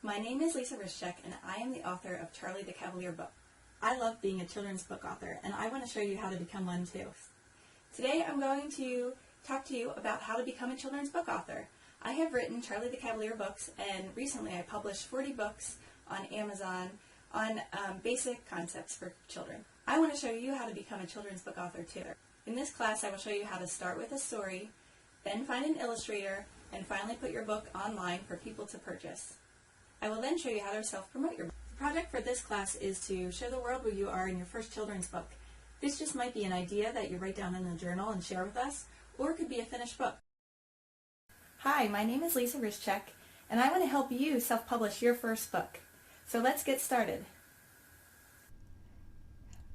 My name is Lisa Rusczyk, and I am the author of Charlie the Cavalier book. I love being a children's book author, and I want to show you how to become one too. Today I'm going to talk to you about how to become a children's book author. I have written Charlie the Cavalier books, and recently I published 40 books on Amazon on basic concepts for children. I want to show you how to become a children's book author too. In this class I will show you how to start with a story, then find an illustrator, and finally put your book online for people to purchase. I will then show you how to self-promote your book. The project for this class is to show the world where you are in your first children's book. This just might be an idea that you write down in a journal and share with us, or it could be a finished book. Hi, my name is Lisa Rusczyk, and I want to help you self-publish your first book. So let's get started.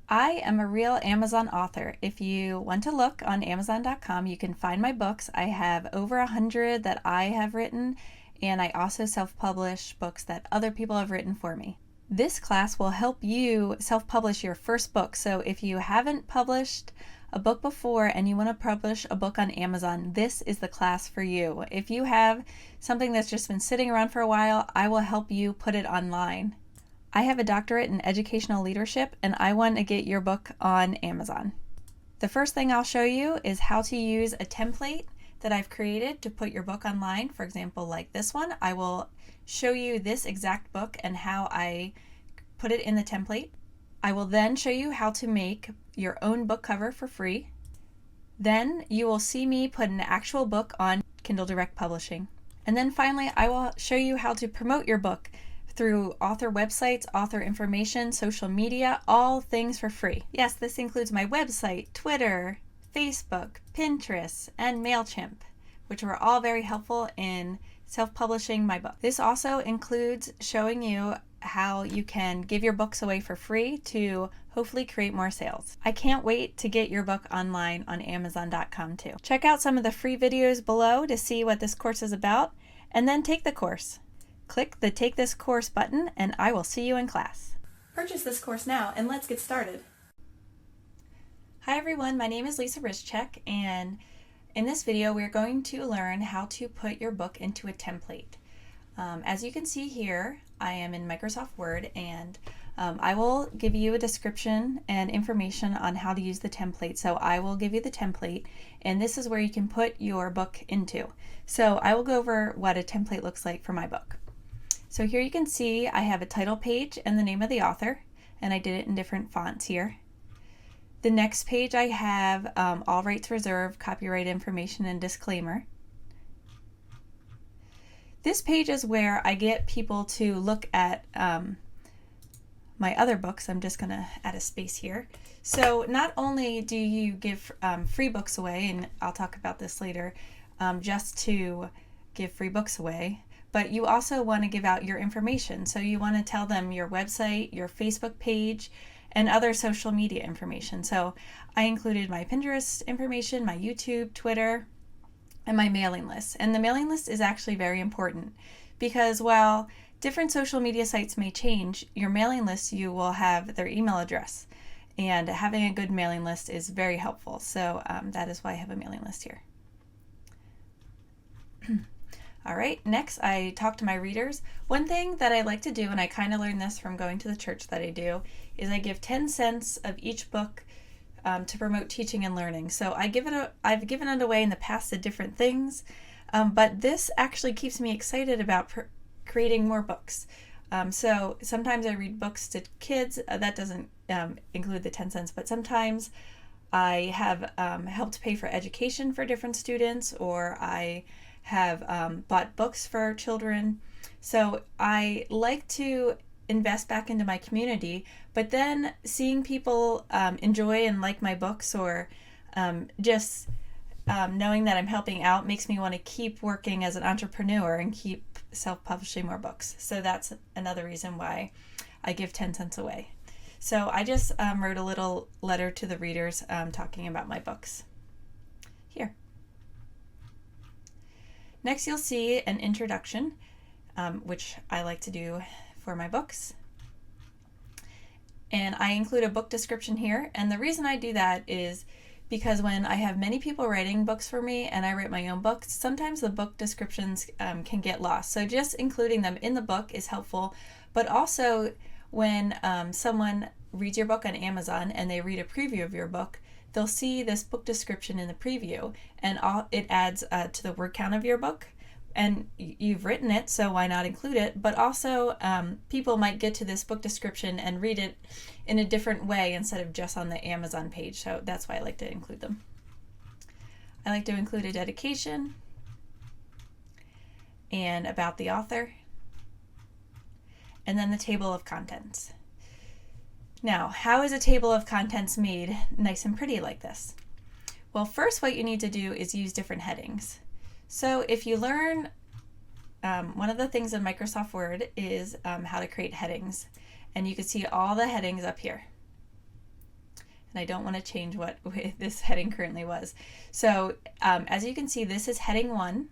I am a real Amazon author. If you want to look on Amazon.com, you can find my books. I have over 100 that I have written, and I also self-publish books that other people have written for me. This class will help you self-publish your first book. So if you haven't published a book before and you want to publish a book on Amazon, this is the class for you. If you have something that's just been sitting around for a while, I will help you put it online. I have a doctorate in educational leadership, and I want to get your book on Amazon. The first thing I'll show you is how to use a template that I've created to put your book online. For example, like this one, I will show you this exact book and how I put it in the template. I will then show you how to make your own book cover for free. Then you will see me put an actual book on Kindle Direct Publishing. And then finally, I will show you how to promote your book through author websites, author information, social media, all things for free. Yes, this includes my website, Twitter, Facebook, Pinterest, and MailChimp, which were all very helpful in self-publishing my book. This also includes showing you how you can give your books away for free to hopefully create more sales. I can't wait to get your book online on Amazon.com too. Check out some of the free videos below to see what this course is about, and then take the course. Click the Take This Course button, and I will see you in class. Purchase this course now, and let's get started. Hi everyone, my name is Lisa Rusczyk, and in this video we're going to learn how to put your book into a template. As you can see here, I am in Microsoft Word, and I will give you a description and information on how to use the template. So I will give you the template, and this is where you can put your book into. So I will go over what a template looks like for my book. So here you can see I have a title page and the name of the author, and I did it in different fonts here. The next page I have all rights reserved, copyright information, and disclaimer. This page is where I get people to look at my other books. I'm just going to add a space here. So not only do you give free books away, and I'll talk about this later, just to give free books away, but you also want to give out your information. So you want to tell them your website, your Facebook page, and other social media information. So I included my Pinterest information, my YouTube, Twitter, and my mailing list. And the mailing list is actually very important because while different social media sites may change, your mailing list, you will have their email address. And having a good mailing list is very helpful. So that is why I have a mailing list here. All right, next I talk to my readers. One thing that I like to do, and I kind of learned this from going to the church that I do, is I give 10 cents of each book to promote teaching and learning. So I've given it away in the past to different things, but this actually keeps me excited about creating more books. So sometimes I read books to kids. That doesn't include the 10 cents, but sometimes I have helped pay for education for different students, or I have bought books for children. So I like to invest back into my community, but then seeing people enjoy and like my books, or just knowing that I'm helping out, makes me want to keep working as an entrepreneur and keep self-publishing more books. So that's another reason why I give 10 cents away. So I just wrote a little letter to the readers talking about my books here. Next you'll see an introduction, which I like to do for my books. And I include a book description here, and the reason I do that is because when I have many people writing books for me and I write my own books, sometimes the book descriptions can get lost. So just including them in the book is helpful. But also when someone reads your book on Amazon and they read a preview of your book, they'll see this book description in the preview, and it adds to the word count of your book. And you've written it, so why not include it? But also people might get to this book description and read it in a different way instead of just on the Amazon page. So that's why I like to include them. I like to include a dedication and about the author, and then the table of contents. Now, how is a table of contents made nice and pretty like this? Well, first what you need to do is use different headings. So if you learn, one of the things in Microsoft Word is how to create headings. And you can see all the headings up here. And I don't want to change what this heading currently was. So as you can see, this is heading 1,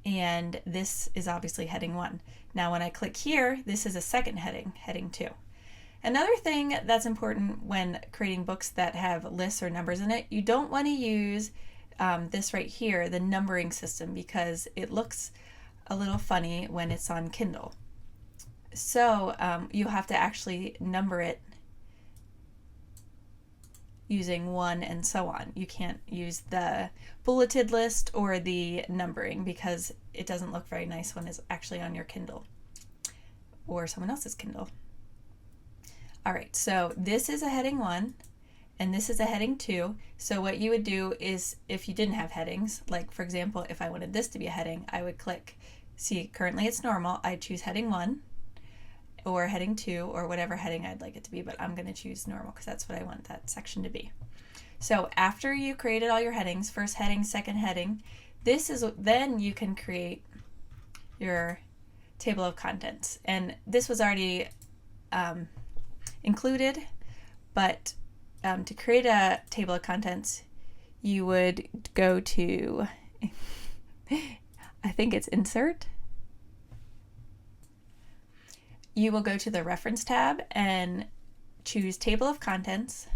and this is obviously heading 1. Now when I click here, this is a second heading, heading 2. Another thing that's important when creating books that have lists or numbers in it, you don't want to use this right here, the numbering system, because it looks a little funny when it's on Kindle. So you have to actually number it using 1 and so on. You can't use the bulleted list or the numbering because it doesn't look very nice when it's actually on your Kindle or someone else's Kindle. All right, so this is a heading 1 and this is a heading 2. So what you would do is, if you didn't have headings, like for example, if I wanted this to be a heading, I would click, see currently it's normal, I'd choose heading 1 or heading 2 or whatever heading I'd like it to be, but I'm going to choose normal because that's what I want that section to be. So after you created all your headings, first heading, second heading, then you can create your table of contents. And this was already included, but to create a table of contents, you would go to, I think it's Insert. You will go to the Reference tab and choose Table of Contents,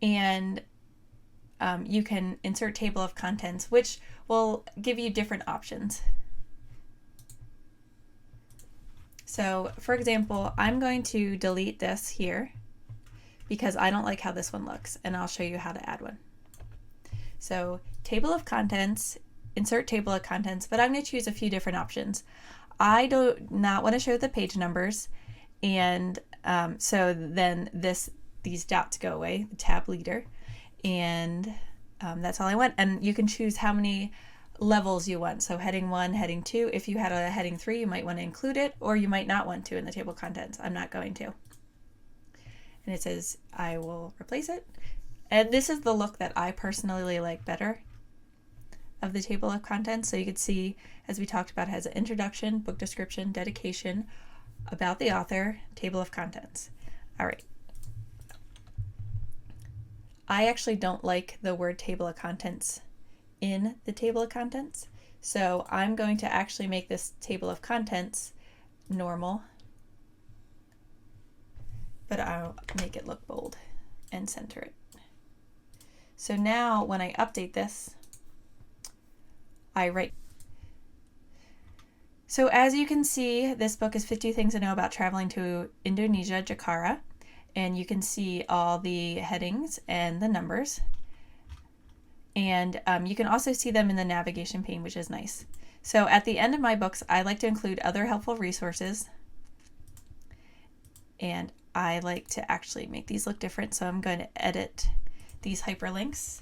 and you can insert Table of Contents, which will give you different options. So for example, I'm going to delete this here because I don't like how this one looks, and I'll show you how to add one. So Table of Contents, insert Table of Contents, but I'm going to choose a few different options. I do not want to show the page numbers, and so then these dots go away, the tab leader, and that's all I want. And you can choose how many levels you want. So heading 1, heading 2. If you had a heading 3, you might want to include it, or you might not want to in the table of contents. I'm not going to. And it says I will replace it. And this is the look that I personally like better of the table of contents. So you can see, as we talked about, it has an introduction, book description, dedication, about the author, table of contents. All right. I actually don't like the word table of contents in the table of contents, so I'm going to actually make this table of contents normal, but I'll make it look bold and center it. So now when I update this, I write. So as you can see, this book is 50 Things to Know About Traveling to Indonesia, Jakarta, and you can see all the headings and the numbers. And you can also see them in the navigation pane, which is nice. So at the end of my books, I like to include other helpful resources. And I like to actually make these look different. So I'm going to edit these hyperlinks.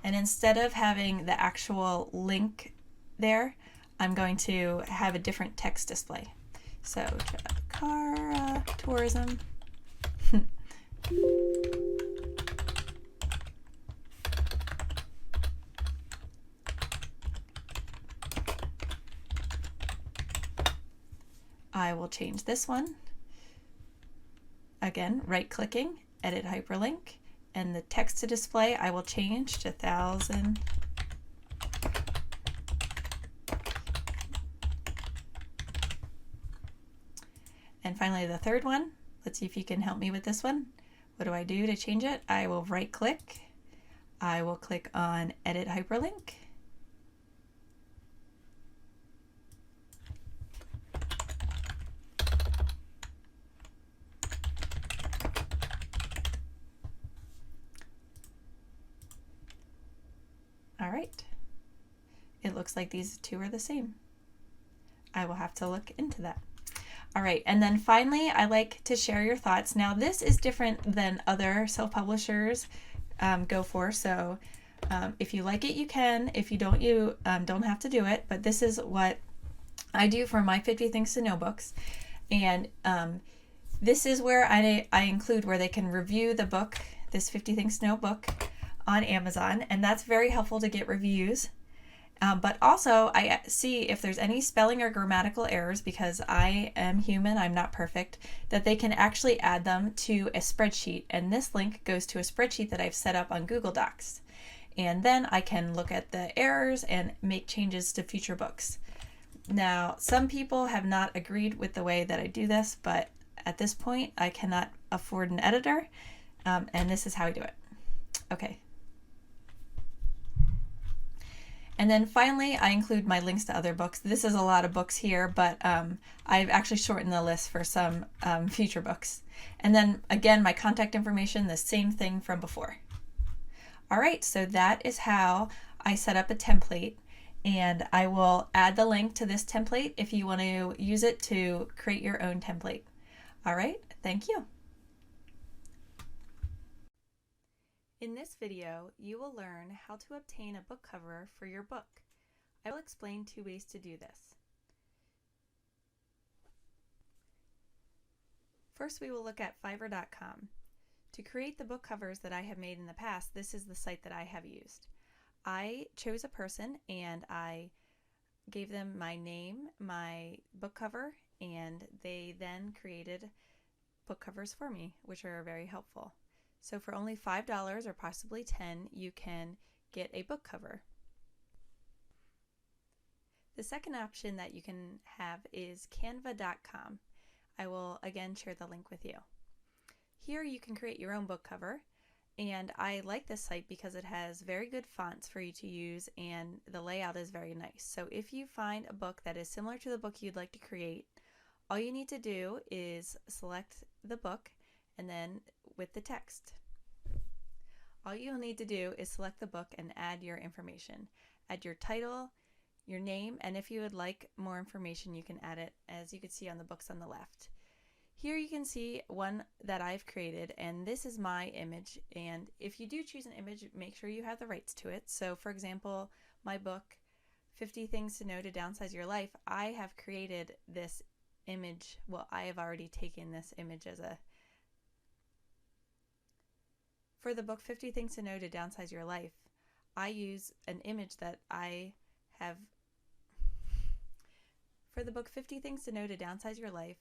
And instead of having the actual link there, I'm going to have a different text display. So Jakarta tourism. I will change this one. Again, right-clicking, edit hyperlink, and the text to display I will change to 1,000. And finally, the third one. Let's see if you can help me with this one. What do I do to change it? I will right-click. I will click on Edit Hyperlink. All right. It looks like these two are the same. I will have to look into that. All right, and then finally, I like to share your thoughts. Now, this is different than other self-publishers go for, so if you like it, you can. If you don't, you don't have to do it, but this is what I do for my 50 Things to Know books. And this is where I include where they can review the book, this 50 Things to Know book on Amazon, and that's very helpful to get reviews. But also, I see if there's any spelling or grammatical errors, because I am human, I'm not perfect, that they can actually add them to a spreadsheet. And this link goes to a spreadsheet that I've set up on Google Docs. And then I can look at the errors and make changes to future books. Now, some people have not agreed with the way that I do this, but at this point, I cannot afford an editor, and this is how I do it. Okay. And then finally, I include my links to other books. This is a lot of books here, but I've actually shortened the list for some future books. And then again, my contact information, the same thing from before. All right, so that is how I set up a template. And I will add the link to this template if you want to use it to create your own template. All right, thank you. In this video, you will learn how to obtain a book cover for your book. I will explain 2 ways to do this. First, we will look at Fiverr.com. To create the book covers that I have made in the past, this is the site that I have used. I chose a person and I gave them my name, my book cover, and they then created book covers for me, which are very helpful. So for only $5 or possibly $10, you can get a book cover. The second option that you can have is Canva.com. I will again share the link with you. Here you can create your own book cover, and I like this site because it has very good fonts for you to use and the layout is very nice. So if you find a book that is similar to the book you'd like to create, all you need to do is select the book and then with the text. All you'll need to do is select the book and add your information. Add your title, your name, and if you would like more information, you can add it, as you can see on the books on the left. Here you can see one that I've created, and this is my image. And if you do choose an image, make sure you have the rights to it. So for example, my book, 50 Things to Know to Downsize Your Life, I have created this image. Well, I have already taken this image as a... For the book 50 Things to Know to Downsize Your Life, I use an image that I have. For the book 50 Things to Know to Downsize Your Life,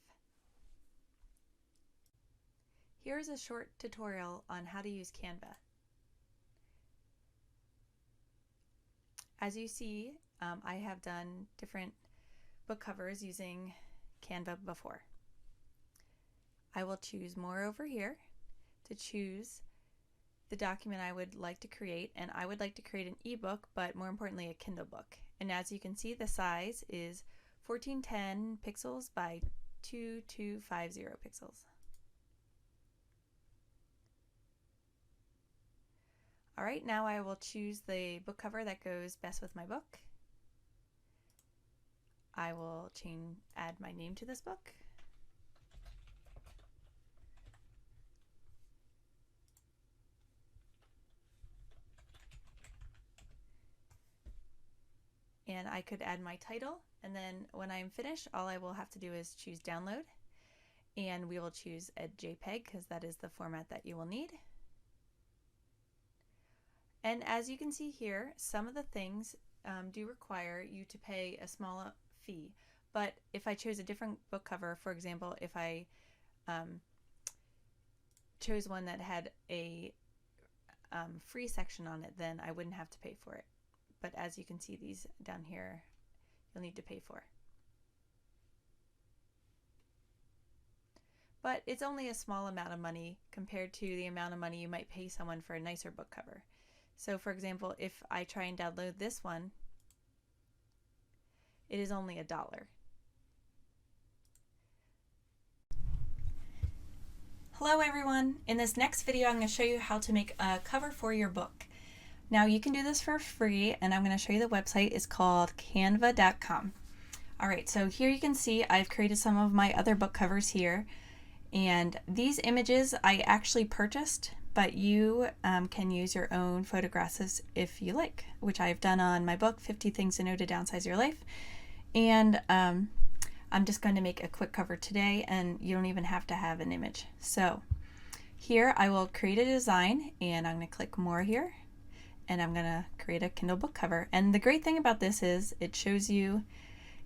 here is a short tutorial on how to use Canva. As you see, I have done different book covers using Canva before. I will choose More over here to choose the document I would like to create, and I would like to create an ebook, but more importantly a Kindle book. And as you can see, the size is 1410 pixels by 2250 pixels. All right, now I will choose the book cover that goes best with my book. I will add my name to this book. And I could add my title, and then when I'm finished, all I will have to do is choose download, and we will choose a JPEG because that is the format that you will need. And as you can see here, some of the things do require you to pay a small fee, but if I chose a different book cover, for example, if I chose one that had a free section on it, then I wouldn't have to pay for it. But as you can see, these down here, you'll need to pay for. But it's only a small amount of money compared to the amount of money you might pay someone for a nicer book cover. So for example, if I try and download this one, it is only $1. Hello everyone! In this next video I'm going to show you how to make a cover for your book. Now you can do this for free, and I'm going to show you the website. It's called canva.com. Alright, so here you can see I've created some of my other book covers here, and these images I actually purchased, but you can use your own photographs if you like, which I've done on my book, 50 Things to Know to Downsize Your Life. And I'm just going to make a quick cover today, and you don't even have to have an image. So here I will create a design, and I'm going to click more here, and I'm going to create a Kindle book cover. And the great thing about this is it shows you,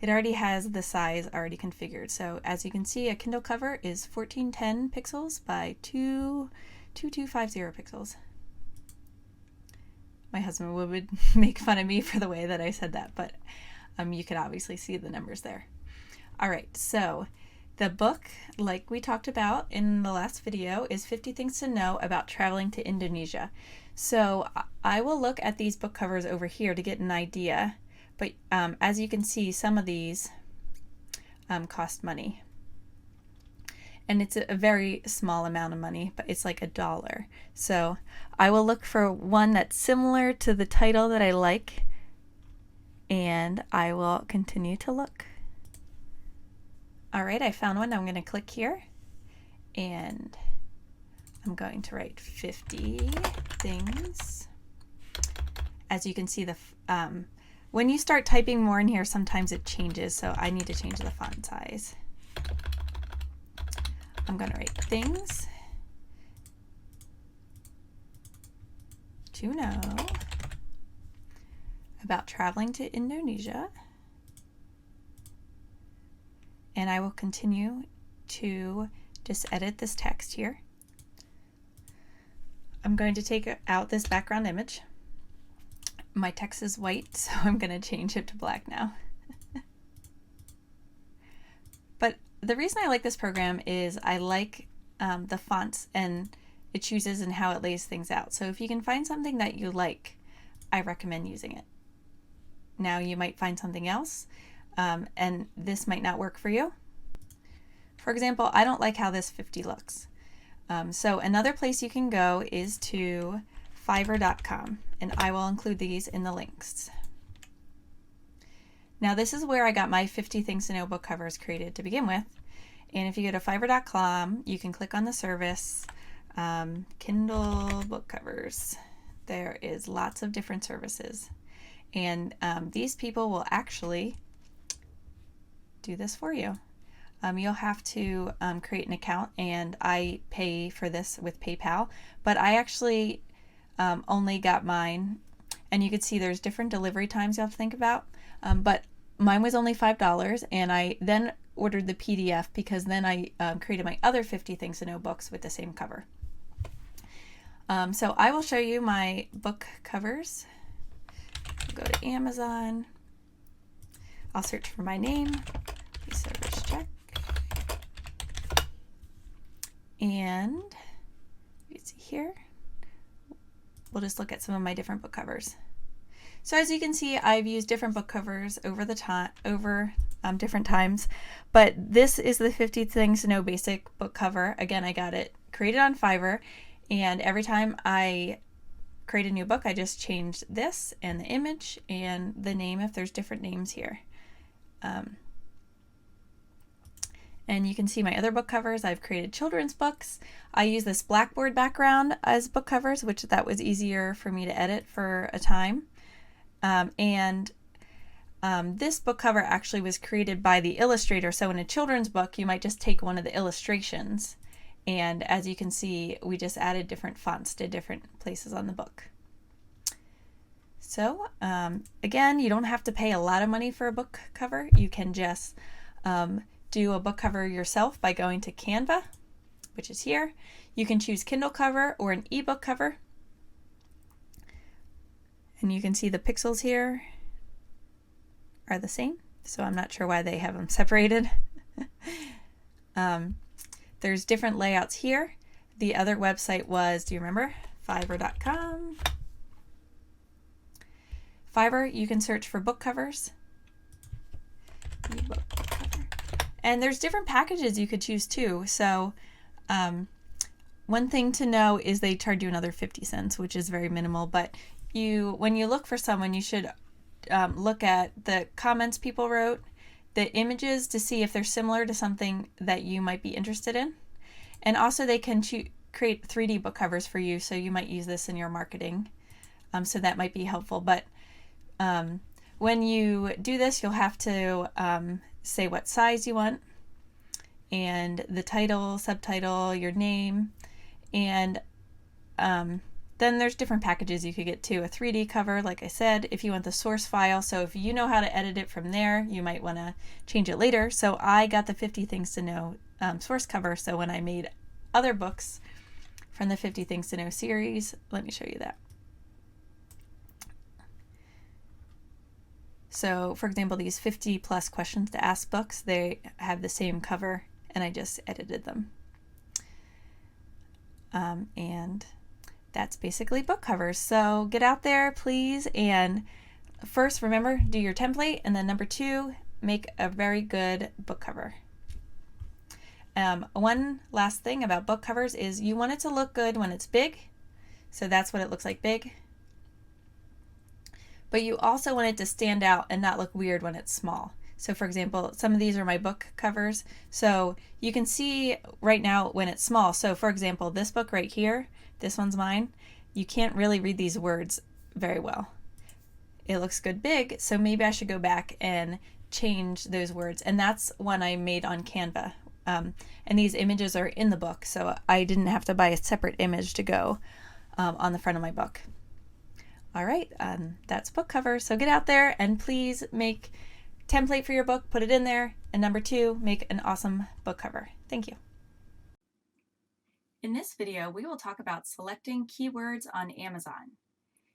it already has the size already configured. So as you can see, a Kindle cover is 1410 pixels by 2250 pixels. My husband would make fun of me for the way that I said that, but you could obviously see the numbers there. All right, so the book, like we talked about in the last video, is 50 Things to Know About Traveling to Indonesia. So I will look at these book covers over here to get an idea, but as you can see, some of these cost money. And it's a very small amount of money, but it's like $1. So I will look for one that's similar to the title that I like, and I will continue to look. All right, I found one. I'm going to click here, and I'm going to write 50 things. As you can see, when you start typing more in here, sometimes it changes, so I need to change the font size. I'm going to write things to know about traveling to Indonesia, and I will continue to just edit this text here. I'm going to take out this background image. My text is white, so I'm going to change it to black now. But the reason I like this program is I like the fonts and it chooses and how it lays things out. So if you can find something that you like, I recommend using it. Now you might find something else, and this might not work for you. For example, I don't like how this 50 looks. So another place you can go is to Fiverr.com, and I will include these in the links. Now this is where I got my 50 Things to Know book covers created to begin with. And if you go to Fiverr.com, you can click on the service, Kindle book covers. There is lots of different services. And these people will actually do this for you. You'll have to create an account, and I pay for this with PayPal, but I actually only got mine, and you can see there's different delivery times you have to think about, but mine was only $5, and I then ordered the PDF because then I created my other 50 Things to Know books with the same cover. So I will show you my book covers. Go to Amazon. I'll search for my name, Lisa Rusczyk, and you can see here, we'll just look at some of my different book covers. So as you can see, I've used different book covers over different times, but this is the 50 Things to Know basic book cover. Again, I got it created on Fiverr, and every time I create a new book, I just change this and the image and the name if there's different names here. And you can see my other book covers. I've created children's books. I use this blackboard background as book covers, which that was easier for me to edit for a time. This book cover actually was created by the illustrator. So in a children's book, you might just take one of the illustrations. And as you can see, we just added different fonts to different places on the book. So again, you don't have to pay a lot of money for a book cover. You can just do a book cover yourself by going to Canva, which is here. You can choose Kindle cover or an ebook cover. And you can see the pixels here are the same, so I'm not sure why they have them separated. There's different layouts here. The other website was, do you remember? Fiverr.com. Fiverr, you can search for book covers. Ebook cover. And there's different packages you could choose too. So one thing to know is they charge you another 50 cents, which is very minimal. But when you look for someone, you should look at the comments people wrote, the images to see if they're similar to something that you might be interested in. And also they can create 3D book covers for you, so you might use this in your marketing. So that might be helpful. But when you do this, you'll have to say what size you want, and the title, subtitle, your name, and then there's different packages you could get too. A 3D cover, like I said, if you want the source file. So if you know how to edit it from there, you might want to change it later. So I got the 50 Things to Know source cover. So when I made other books from the 50 Things to Know series, let me show you that. So for example, these 50 plus questions to ask books, they have the same cover, and I just edited them. And that's basically book covers. So get out there, please, and first, remember, do your template, and then number 2, make a very good book cover. One last thing about book covers is you want it to look good when it's big. So that's what it looks like big. But you also want it to stand out and not look weird when it's small. So for example, some of these are my book covers. So you can see right now when it's small. So for example, this book right here, this one's mine. You can't really read these words very well. It looks good big, so maybe I should go back and change those words. And that's one I made on Canva. And these images are in the book, so I didn't have to buy a separate image to go on the front of my book. All right, that's book cover. So get out there and please make template for your book, put it in there, and number 2, make an awesome book cover. Thank you. In this video, we will talk about selecting keywords on Amazon.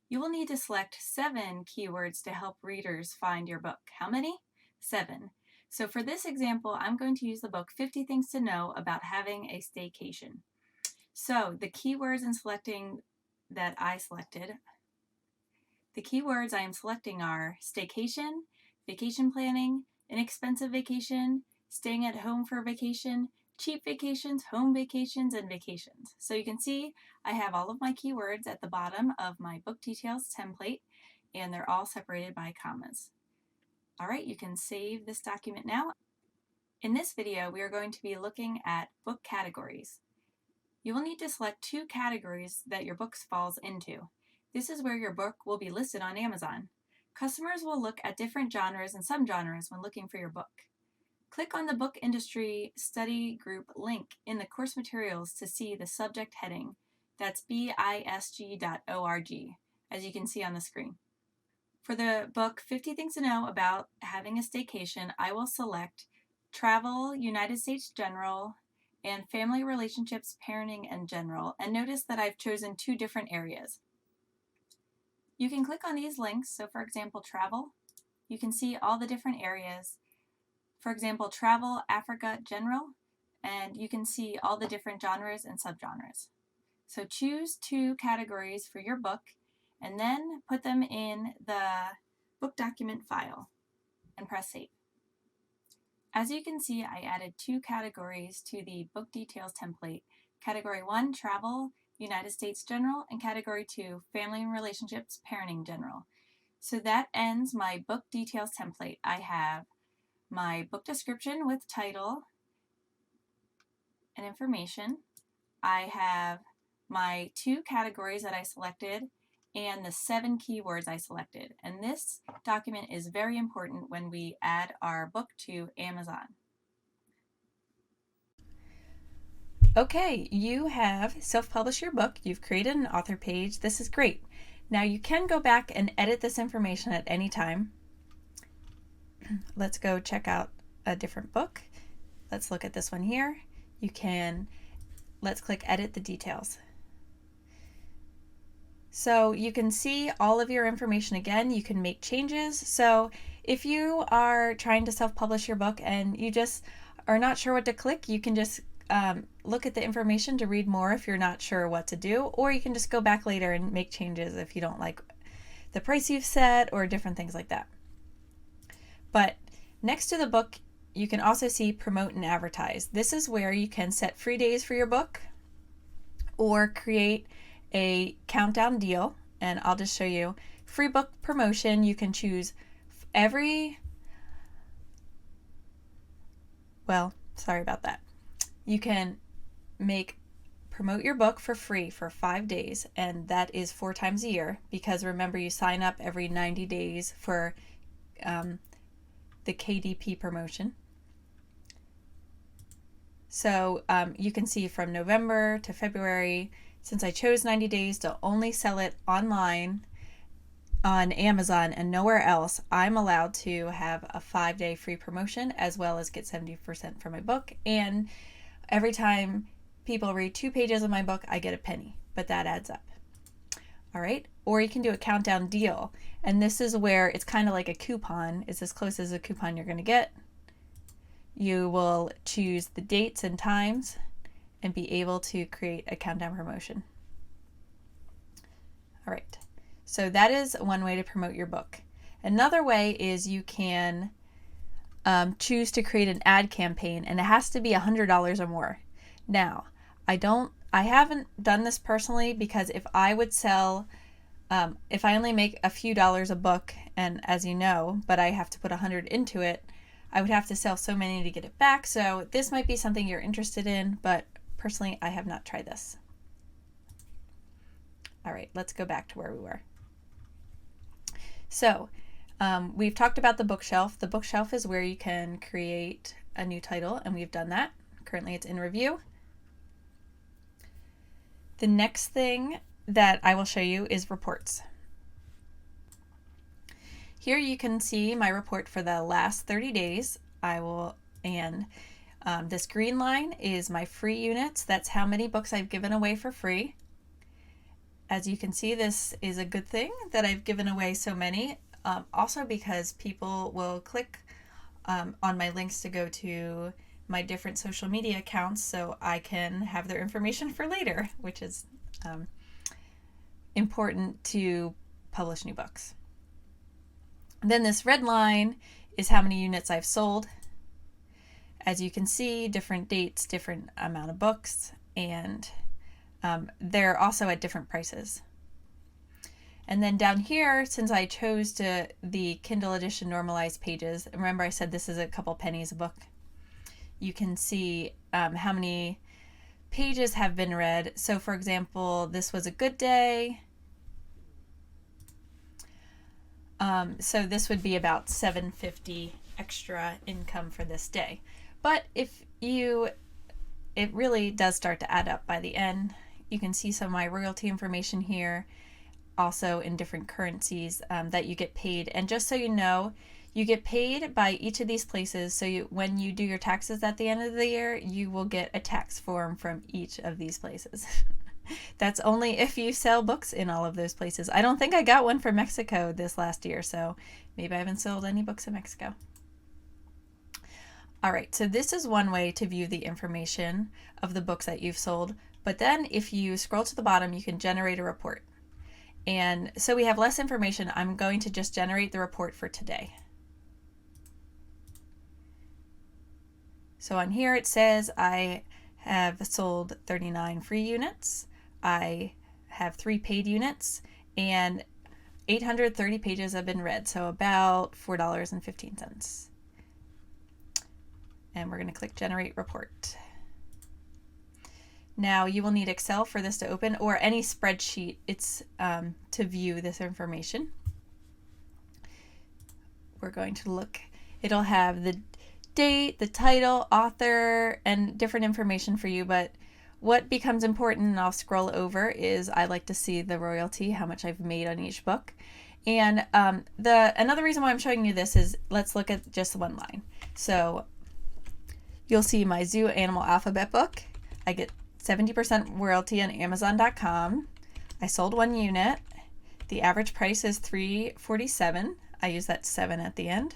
You will need to select 7 keywords to help readers find your book. How many? 7. So for this example, I'm going to use the book 50 Things to Know About Having a Staycation. So the keywords in selecting that I selected, the keywords I am selecting are staycation, vacation planning, inexpensive vacation, staying at home for vacation, cheap vacations, home vacations, and vacations. So you can see I have all of my keywords at the bottom of my book details template, and they're all separated by commas. All right, you can save this document now. In this video, we are going to be looking at book categories. You will need to select 2 categories that your book falls into. This is where your book will be listed on Amazon. Customers will look at different genres and subgenres when looking for your book. Click on the Book Industry Study Group link in the course materials to see the subject heading. That's bisg.org, as you can see on the screen. For the book 50 Things to Know About Having a Staycation, I will select Travel, United States General, and Family Relationships, Parenting, and General. And notice that I've chosen 2 different areas. You can click on these links. So for example, Travel, you can see all the different areas. For example, Travel, Africa, General, and you can see all the different genres and subgenres. So choose 2 categories for your book and then put them in the book document file and press save. As you can see, I added 2 categories to the book details template. Category 1, Travel, United States General, and Category 2, Family and Relationships, Parenting General. So that ends my book details template. I have my book description with title and information. I have my 2 categories that I selected and the 7 keywords I selected. And this document is very important when we add our book to Amazon. Okay, you have self-published your book. You've created an author page. This is great. Now you can go back and edit this information at any time. Let's go check out a different book. Let's look at this one here. Let's click edit the details. So you can see all of your information again. You can make changes. So if you are trying to self-publish your book and you just are not sure what to click, you can just look at the information to read more if you're not sure what to do, or you can just go back later and make changes if you don't like the price you've set or different things like that. But next to the book, you can also see promote and advertise. This is where you can set free days for your book or create a countdown deal. And I'll just show you. Free book promotion, you can choose sorry about that. You can promote your book for free for 5 days, and that is 4 times a year, because remember, you sign up every 90 days for the KDP promotion. So you can see from November to February, since I chose 90 days to only sell it online on Amazon and nowhere else, I'm allowed to have a 5-day free promotion as well as get 70% for my book. And every time people read 2 pages of my book, I get a penny, but that adds up. All right. Or you can do a countdown deal. And this is where it's kind of like a coupon. It's as close as a coupon you're going to get. You will choose the dates and times and be able to create a countdown promotion. All right. So that is one way to promote your book. Another way is you can choose to create an ad campaign, and it has to be $100 or more. Now, I haven't done this personally, because if I would sell, if I only make a few dollars a book, and as you know, but I have to put 100 into it, I would have to sell so many to get it back. So this might be something you're interested in, but personally, I have not tried this. All right, let's go back to where we were. So we've talked about the bookshelf. The bookshelf is where you can create a new title, and we've done that. Currently, it's in review. The next thing that I will show you is reports. Here you can see my report for the last 30 days. This green line is my free units. That's how many books I've given away for free. As you can see, this is a good thing that I've given away so many. Also because people will click on my links to go to my different social media accounts, so I can have their information for later, which is important to publish new books. And then this red line is how many units I've sold. As you can see, different dates, different amount of books, and they're also at different prices. And then down here, since I chose the Kindle edition normalized pages, remember I said this is a couple pennies a book, you can see how many pages have been read. So for example, this was a good day. So this would be about $7.50 extra income for this day. But it really does start to add up by the end. You can see some of my royalty information here, also in different currencies that you get paid. And just so you know, you get paid by each of these places. So when you do your taxes at the end of the year, you will get a tax form from each of these places. That's only if you sell books in all of those places. I don't think I got one for Mexico this last year, so maybe I haven't sold any books in Mexico. All right, so this is one way to view the information of the books that you've sold. But then if you scroll to the bottom, you can generate a report. And so we have less information. I'm going to just generate the report for today. So on here it says I have sold 39 free units. I have 3 paid units, and 830 pages have been read, so about $4.15. And we're going to click Generate Report. Now you will need Excel for this to open, or any spreadsheet. It's to view this information. We're going to look. It'll have the date, the title, author, and different information for you, but what becomes important, and I'll scroll over, is I like to see the royalty, how much I've made on each book. And another reason why I'm showing you this is, let's look at just one line. So you'll see my Zoo Animal Alphabet book. I get 70% royalty on Amazon.com. I sold 1 unit. The average price is $3.47. I use that 7 at the end.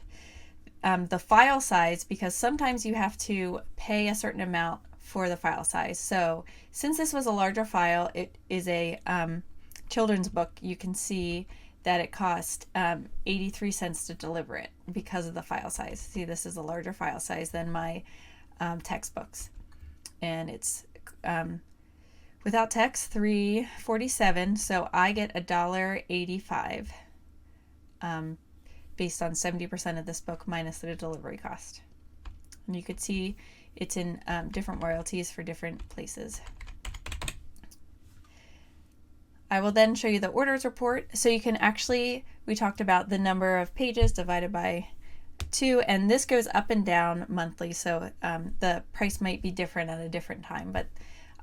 The file size, because sometimes you have to pay a certain amount for the file size. So since this was a larger file, it is a children's book, you can see that it cost 83 cents to deliver it because of the file size. See, this is a larger file size than my textbooks, and it's without text $3.47, so I get $1.85 based on 70% of this book minus the delivery cost. And you could see it's in different royalties for different places. I will then show you the orders report. So you can actually, we talked about the number of pages divided by 2, and this goes up and down monthly. So the price might be different at a different time, but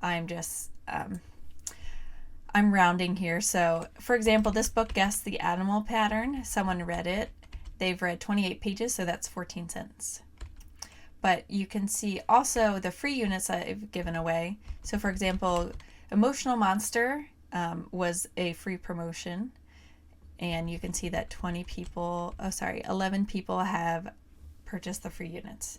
I'm just, I'm rounding here. So for example, this book guessed the animal pattern. Someone read it. They've read 28 pages, so that's 14 cents. But you can see also the free units I've given away. So for example, Emotional Monster was a free promotion, and you can see that 11 people have purchased the free units,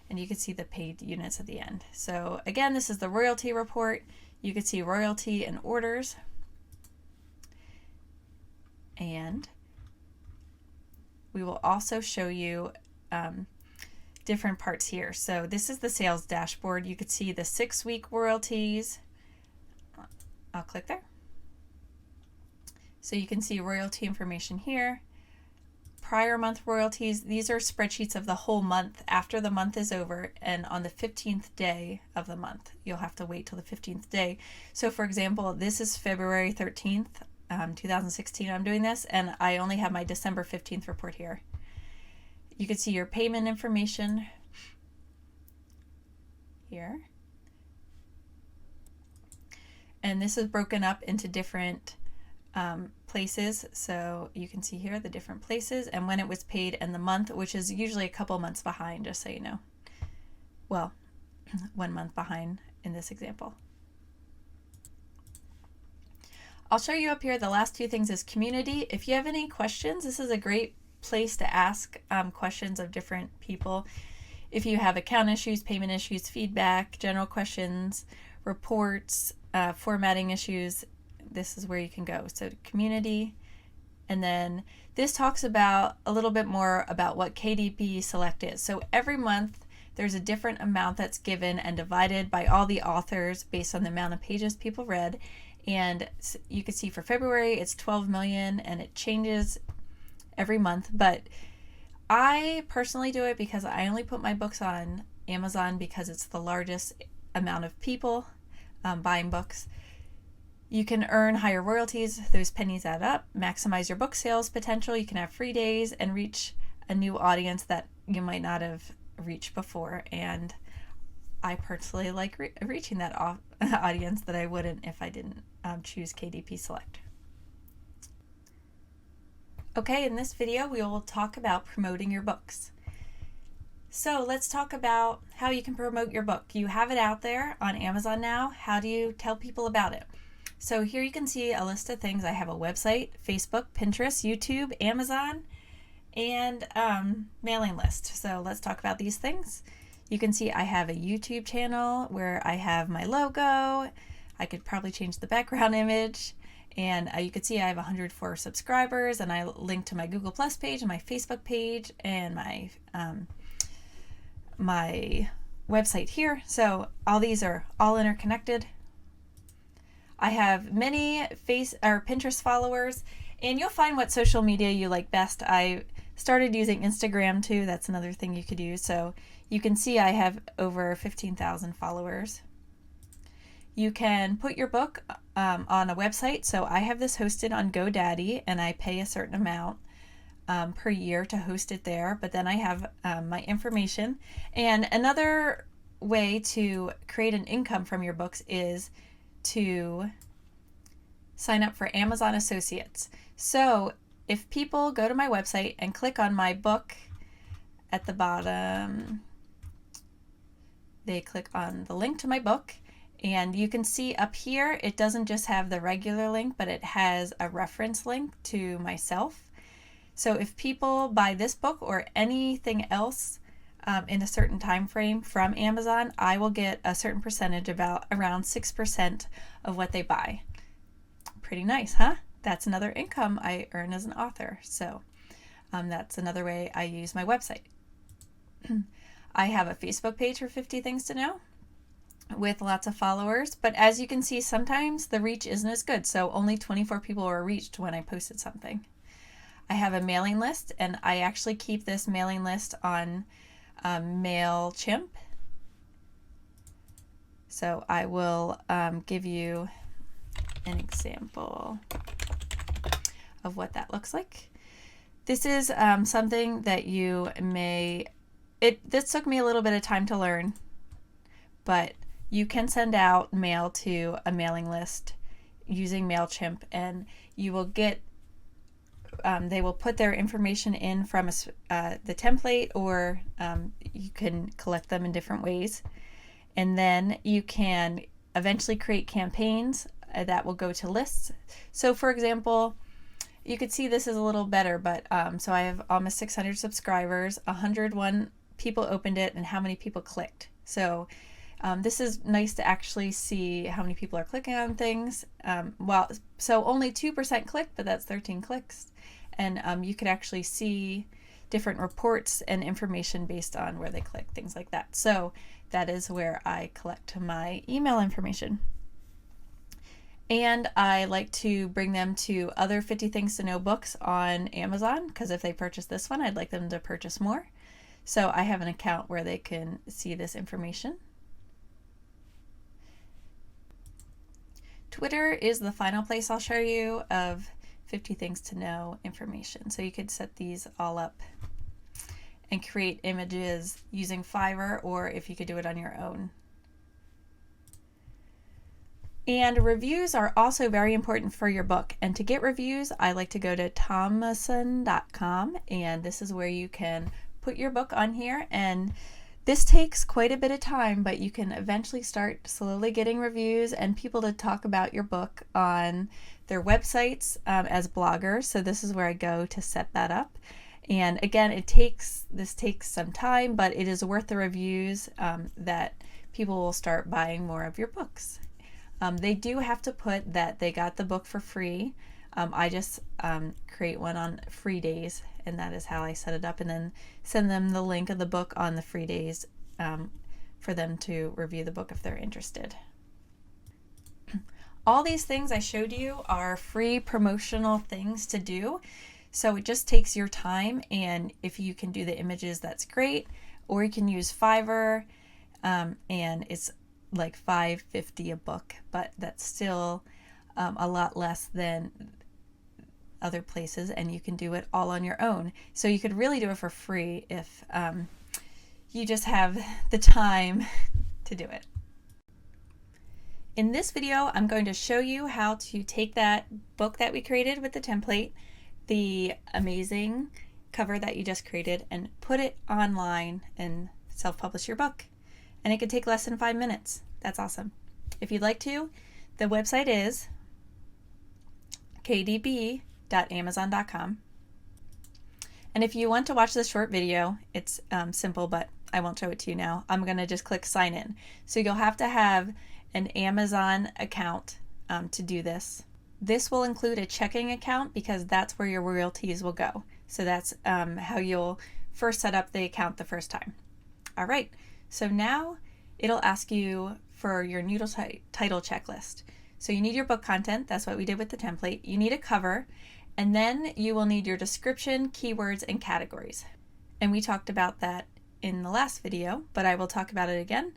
and you can see the paid units at the end. So again, this is the royalty report. You can see royalty and orders, and we will also show you different parts here. So this is the sales dashboard. You could see the 6-week royalties. I'll click there. So you can see royalty information here. Prior month royalties, these are spreadsheets of the whole month after the month is over, and on the 15th day of the month. You'll have to wait till the 15th day. So for example, this is February 13th, 2016 I'm doing this, and I only have my December 15th report here. You can see your payment information here. And this is broken up into different places. So you can see here the different places and when it was paid and the month, which is usually a couple months behind, just so you know. Well, 1 month behind in this example. I'll show you up here the last 2 things is community. If you have any questions, this is a great place to ask questions of different people. If you have account issues, payment issues, feedback, general questions, reports, formatting issues, this is where you can go. So community, and then this talks about a little bit more about what KDP Select is. So every month there's a different amount that's given and divided by all the authors based on the amount of pages people read. And you can see for February it's 12 million, and it changes every month, but I personally do it because I only put my books on Amazon because it's the largest amount of people buying books. You can earn higher royalties. Those pennies add up. Maximize your book sales potential. You can have free days and reach a new audience that you might not have reached before. And I personally like reaching that audience that I wouldn't if I didn't choose KDP Select. Okay, in this video we will talk about promoting your books. So let's talk about how you can promote your book. You have it out there on Amazon now. How do you tell people about it? So here you can see a list of things. I have a website, Facebook, Pinterest, YouTube, Amazon, and mailing list. So let's talk about these things. You can see I have a YouTube channel where I have my logo. I could probably change the background image. And you can see I have 104 subscribers, and I link to my Google Plus page and my Facebook page and my my website here. So all these are all interconnected. I have many Pinterest followers, and you'll find what social media you like best. I started using Instagram too. That's another thing you could use. So you can see I have over 15,000 followers. You can put your book on a website. So I have this hosted on GoDaddy, and I pay a certain amount per year to host it there. But then I have my information. And another way to create an income from your books is to sign up for Amazon Associates. So if people go to my website and click on my book at the bottom, they click on the link to my book. And you can see up here, it doesn't just have the regular link, but it has a reference link to myself. So if people buy this book or anything else in a certain time frame from Amazon, I will get a certain percentage, about around 6% of what they buy. Pretty nice, huh? that's another income I earn as an author. So that's another way I use my website. I have a Facebook page for 50 Things to Know with lots of followers, but as you can see, sometimes the reach isn't as good. So only 24 people were reached when I posted something. I have a mailing list, and I actually keep this mailing list on MailChimp. So I will give you an example of what that looks like. This is something that you may, this took me a little bit of time to learn, but you can send out mail to a mailing list using MailChimp, and you will get, they will put their information in from the template, or you can collect them in different ways. And then you can eventually create campaigns that will go to lists. So for example, you could see this is a little better, but so I have almost 600 subscribers, 101 people opened it, and how many people clicked. So this is nice to actually see how many people are clicking on things. So only 2% clicked, but that's 13 clicks. And you could actually see different reports and information based on where they click, things like that. So that is where I collect my email information. And I like to bring them to other 50 Things to Know books on Amazon, because if they purchase this one, I'd like them to purchase more. So I have an account where they can see this information. Twitter is the final place I'll show you of 50 Things to Know information. So you could set these all up and create images using Fiverr, or if you could do it on your own. And reviews are also very important for your book. And to get reviews, I like to go to thomason.com, and this is where you can put your book on here. And this takes quite a bit of time, but you can eventually start slowly getting reviews and people to talk about your book on their websites as bloggers. So this is where I go to set that up. And again, this takes some time, but it is worth the reviews that people will start buying more of your books. They do have to put that they got the book for free. I just create one on free days, and that is how I set it up, and then send them the link of the book on the free days for them to review the book if they're interested. All these things I showed you are free promotional things to do. So it just takes your time, and if you can do the images, that's great. Or you can use Fiverr, and it's like $5.50 a book, but that's still a lot less than other places, and you can do it all on your own. So you could really do it for free if you just have the time to do it. In this video, I'm going to show you how to take that book that we created with the template, the amazing cover that you just created, and put it online and self-publish your book. And it could take less than 5 minutes. That's awesome. If you'd like to, the website is kdp.amazon.com. And if you want to watch this short video, it's simple, but I won't show it to you now. I'm going to just click sign in. So you'll have to have an Amazon account to do this. This will include a checking account because that's where your royalties will go. So that's how you'll first set up the account the first time. All right, so now it'll ask you for your new title checklist. So you need your book content. That's what we did with the template. You need a cover, and then you will need your description, keywords, and categories. And we talked about that in the last video, but I will talk about it again,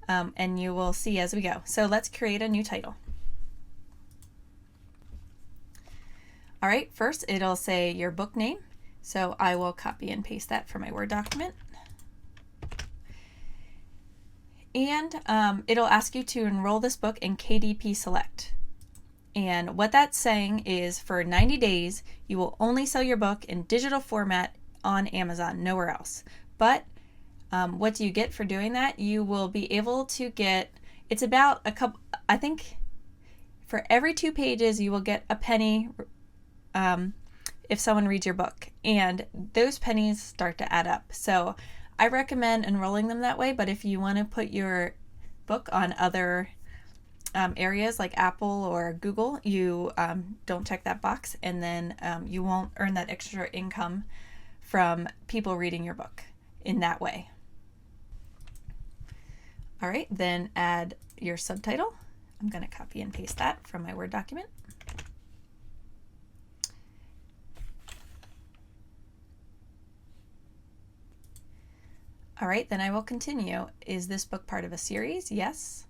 and you will see as we go. So let's create a new title. All right, first it'll say your book name. So I will copy and paste that from my Word document. And it'll ask you to enroll this book in KDP Select. And what that's saying is for 90 days, you will only sell your book in digital format on Amazon, nowhere else. But what do you get for doing that? You will be able to get, it's about a couple, I think for every 2 pages, you will get a penny if someone reads your book. And those pennies start to add up. So I recommend enrolling them that way, but if you want to put your book on other areas like Apple or Google, you don't check that box, and then you won't earn that extra income from people reading your book in that way. All right, then add your subtitle. I'm going to copy and paste that from my Word document. All right, then I will continue. Is this book part of a series? Yes.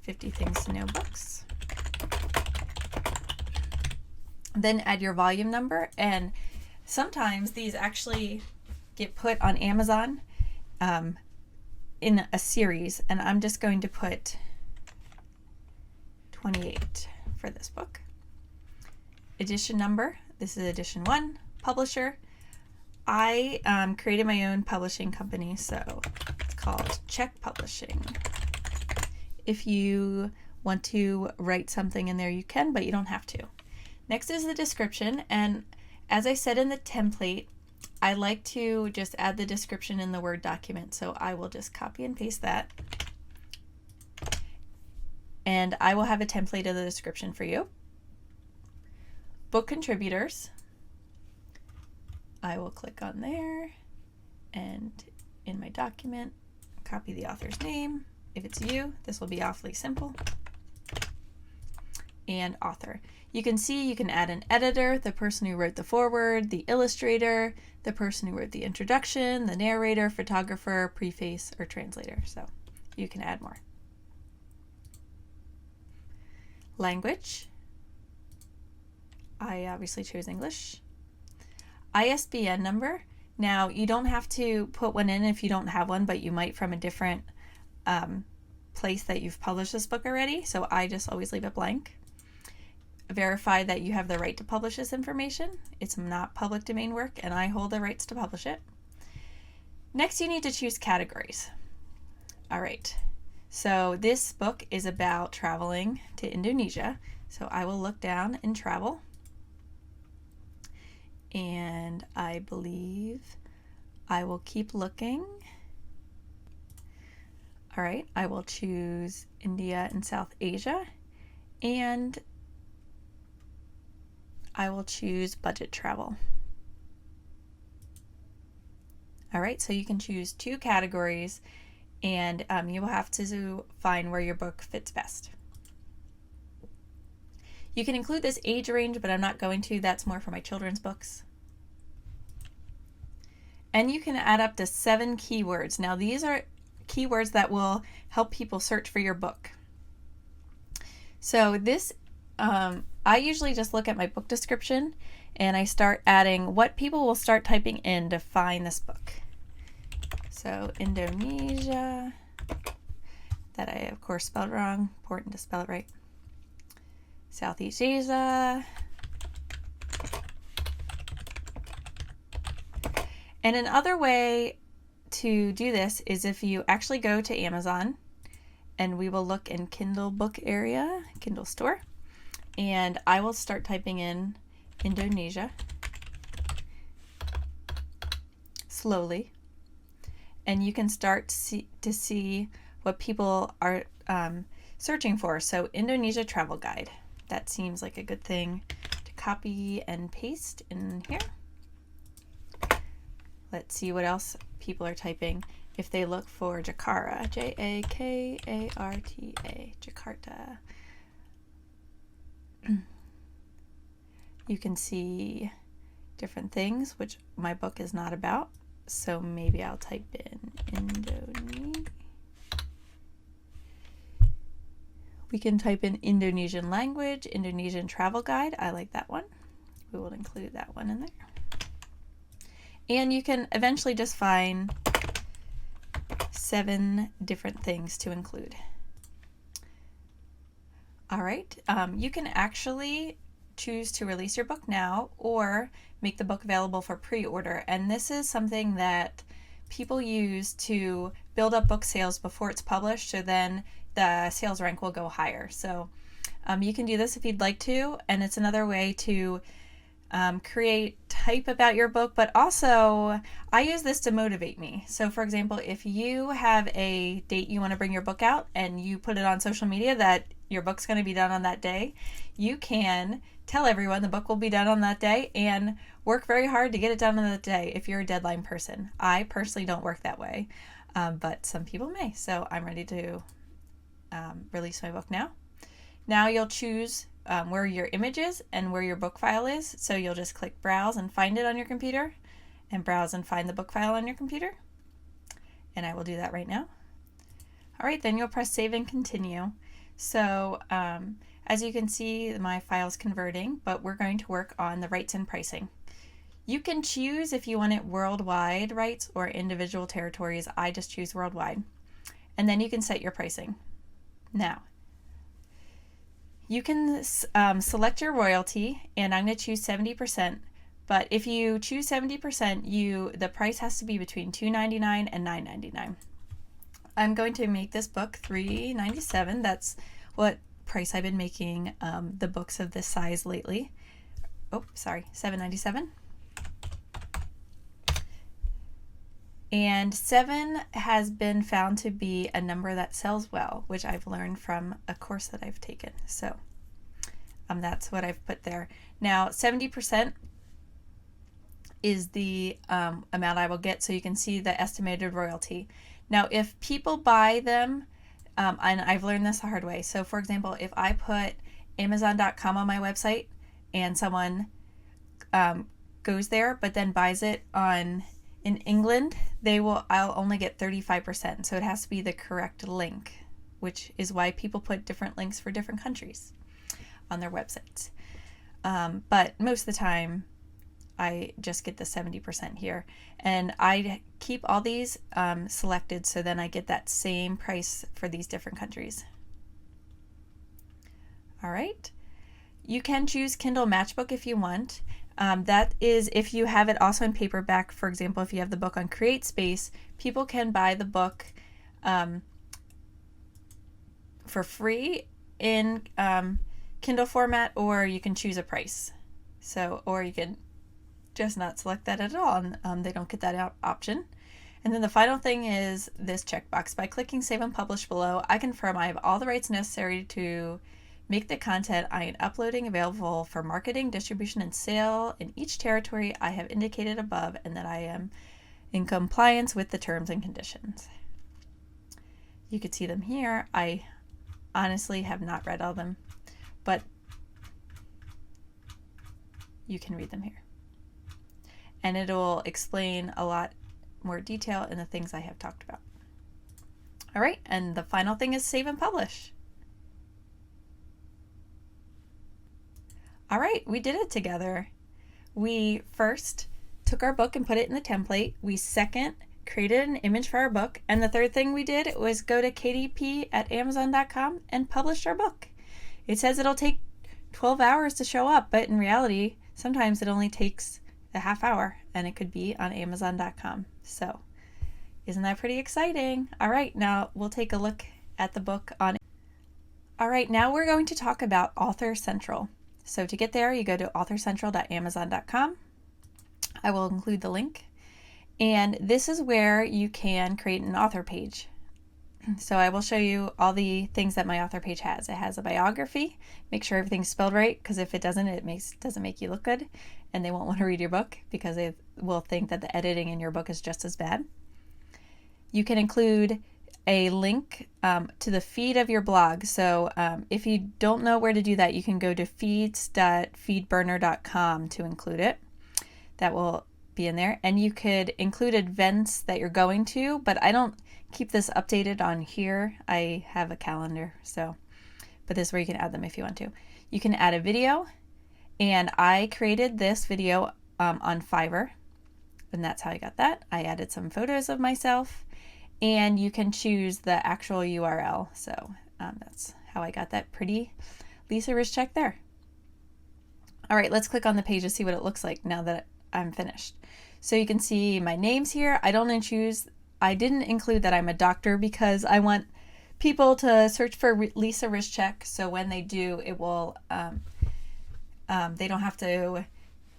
50 Things to Know books. Then add your volume number, and sometimes these actually get put on Amazon in a series, and I'm just going to put 28 for this book. Edition number, this is edition 1. Publisher, I created my own publishing company, so it's called Check Publishing. If you want to write something in there, you can, but you don't have to. Next is the description, and as I said in the template, I like to just add the description in the Word document, so I will just copy and paste that. And I will have a template of the description for you. Book contributors. I will click on there, and in my document, copy the author's name. If it's you, this will be awfully simple. And author. You can see you can add an editor, the person who wrote the foreword, the illustrator, the person who wrote the introduction, the narrator, photographer, preface, or translator. So you can add more. Language. I obviously chose English. ISBN number. Now, you don't have to put one in if you don't have one, but you might from a different place that you've published this book already. So I just always leave it blank. Verify that you have the right to publish this information. It's not public domain work, and I hold the rights to publish it. Next, you need to choose categories. All right. So this book is about traveling to Indonesia. So I will look down in travel. And I believe I will keep looking. All right, I will choose India and South Asia, and I will choose budget travel. All right, so you can choose 2 categories, and you will have to find where your book fits best. You can include this age range, but I'm not going to. That's more for my children's books. And you can add up to 7 keywords. Now, these are keywords that will help people search for your book. So this, I usually just look at my book description and I start adding what people will start typing in to find this book. So Indonesia, that I of course spelled wrong, important to spell it right. Southeast Asia. And another way to do this is if you actually go to Amazon, and we will look in Kindle book area, Kindle store, and I will start typing in Indonesia slowly, and you can start to see what people are searching for. So Indonesia travel guide, that seems like a good thing to copy and paste in here. Let's see what else people are typing. If they look for Jakarta, Jakarta, Jakarta, you can see different things, which my book is not about. So maybe I'll type in Indonesia. We can type in Indonesian language, Indonesian travel guide. I like that one. We will include that one in there. And you can eventually just find 7 different things to include. All right, you can actually choose to release your book now or make the book available for pre-order. And this is something that people use to build up book sales before it's published, so then the sales rank will go higher. So you can do this if you'd like to, and it's another way to create type about your book, but also I use this to motivate me. So for example, if you have a date you want to bring your book out and you put it on social media that your book's going to be done on that day, you can tell everyone the book will be done on that day and work very hard to get it done on that day if you're a deadline person. I personally don't work that way, but some people may. So I'm ready to release my book now. Now you'll choose where your image is and where your book file is. So you'll just click browse and find it on your computer, and browse and find the book file on your computer. And I will do that right now. All right, then you'll press save and continue. So as you can see, my file's converting, but we're going to work on the rights and pricing. You can choose if you want it worldwide rights or individual territories. I just choose worldwide. And then you can set your pricing. Now, you can select your royalty, and I'm going to choose 70%. But if you choose 70%, the price has to be between $2.99 and $9.99. I'm going to make this book $3.97. That's what price I've been making the books of this size lately. Oh, sorry, $7.97. And 7 has been found to be a number that sells well, which I've learned from a course that I've taken. So that's what I've put there. Now 70% is the amount I will get, so you can see the estimated royalty. Now if people buy them, and I've learned this the hard way. So for example, if I put Amazon.com on my website and someone goes there but then buys it in England, I'll only get 35%. So it has to be the correct link, which is why people put different links for different countries on their websites. But most of the time, I just get the 70% here. And I keep all these selected, so then I get that same price for these different countries. All right. You can choose Kindle Matchbook if you want. That is if you have it also in paperback. For example, if you have the book on CreateSpace, people can buy the book for free in Kindle format, or you can choose a price. So, or you can just not select that at all, and they don't get that option. And then the final thing is this checkbox. By clicking save and publish below, I confirm I have all the rights necessary to make the content I am uploading available for marketing, distribution, and sale in each territory I have indicated above, and that I am in compliance with the terms and conditions. You could see them here. I honestly have not read all of them, but you can read them here. And it will explain a lot more detail in the things I have talked about. All right, and the final thing is save and publish. All right, we did it together. We first took our book and put it in the template. We second created an image for our book. And the third thing we did was go to KDP at Amazon.com and published our book. It says it'll take 12 hours to show up, but in reality, sometimes it only takes a half hour, and it could be on Amazon.com. So isn't that pretty exciting? All right, now we'll take a look at the book on. All right, now we're going to talk about Author Central. So to get there, you go to authorcentral.amazon.com. I will include the link. And this is where you can create an author page. So I will show you all the things that my author page has. It has a biography. Make sure everything's spelled right, because if it doesn't, doesn't make you look good, and they won't want to read your book because they will think that the editing in your book is just as bad. You can include a link to the feed of your blog. So if you don't know where to do that, you can go to feeds.feedburner.com to include it. That will be in there. And you could include events that you're going to, but I don't keep this updated on here. I have a calendar, but this is where you can add them if you want to. You can add a video, and I created this video on Fiverr, and that's how I got that. I added some photos of myself, and you can choose the actual URL. So that's how I got that pretty Lisa Rusczyk there. All right, let's click on the page to see what it looks like now that I'm finished. So you can see my name's here. I didn't include that I'm a doctor because I want people to search for Lisa Rusczyk, so when they do, it will they don't have to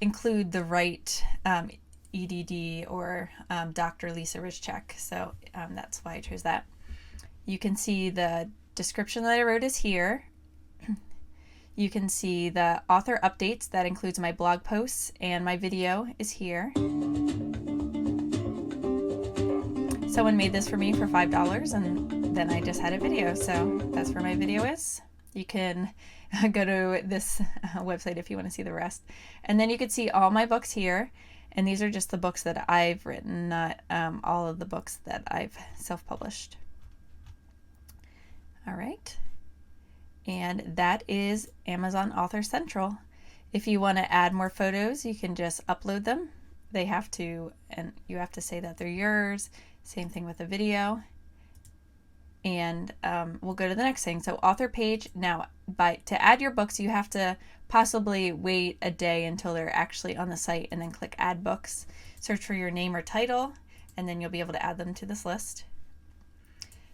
include the right EDD or Dr. Lisa Rusczyk. So that's why I chose that. You can see the description that I wrote is here. You can see the author updates. That includes my blog posts, and my video is here. Someone made this for me for $5, and then I just had a video, so that's where my video is. You can go to this website if you want to see the rest. And then you can see all my books here, and these are just the books that I've written, not all of the books that I've self-published. All right. And that is Amazon Author Central. If you want to add more photos, you can just upload them. They have to, and you have to say that they're yours. Same thing with the video. And we'll go to the next thing. So author page. Now, to add your books, you have to possibly wait a day until they're actually on the site, and then click add books. Search for your name or title, and then you'll be able to add them to this list.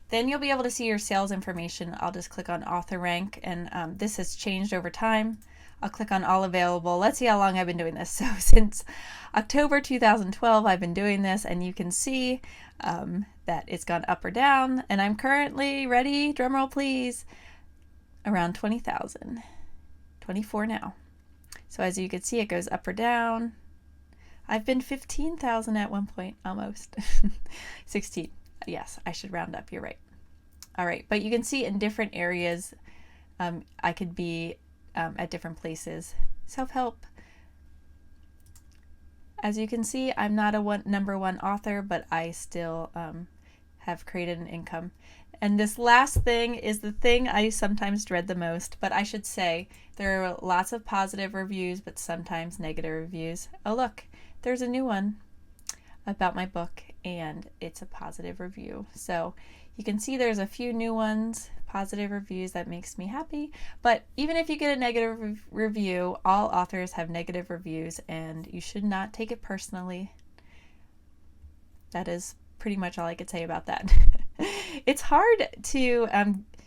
Then you'll be able to see your sales information. I'll just click on author rank, and this has changed over time. I'll click on all available. Let's see how long I've been doing this. So since October 2012, I've been doing this, and you can see that it's gone up or down, and I'm currently, ready, drumroll please, around 20,000. 24 now. So as you can see, it goes up or down. I've been 15,000 at one point, almost. 16. Yes, I should round up, you're right. All right, but you can see in different areas, I could be at different places. Self-help. As you can see, I'm not a #1 author, but I still have created an income. And this last thing is the thing I sometimes dread the most, but I should say there are lots of positive reviews, but sometimes negative reviews. Oh look, there's a new one about my book, and it's a positive review. So you can see there's a few new ones, positive reviews. That makes me happy. But even if you get a negative review, all authors have negative reviews, and you should not take it personally. That is pretty much all I could say about that. It's hard to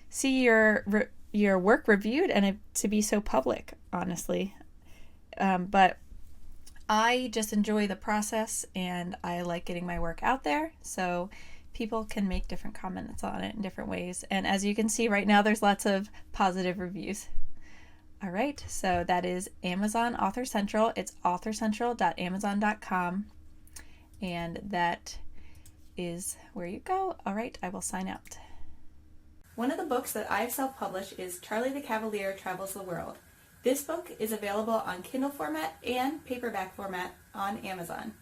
see your work reviewed and to be so public, honestly. But I just enjoy the process, and I like getting my work out there, so people can make different comments on it in different ways. And as you can see right now, there's lots of positive reviews. All right, so that is Amazon Author Central. It's authorcentral.amazon.com, and that is where you go. All right, I will sign out. One of the books that I've self-published is Charlie the Cavalier Travels the World. This book is available on Kindle format and paperback format on Amazon.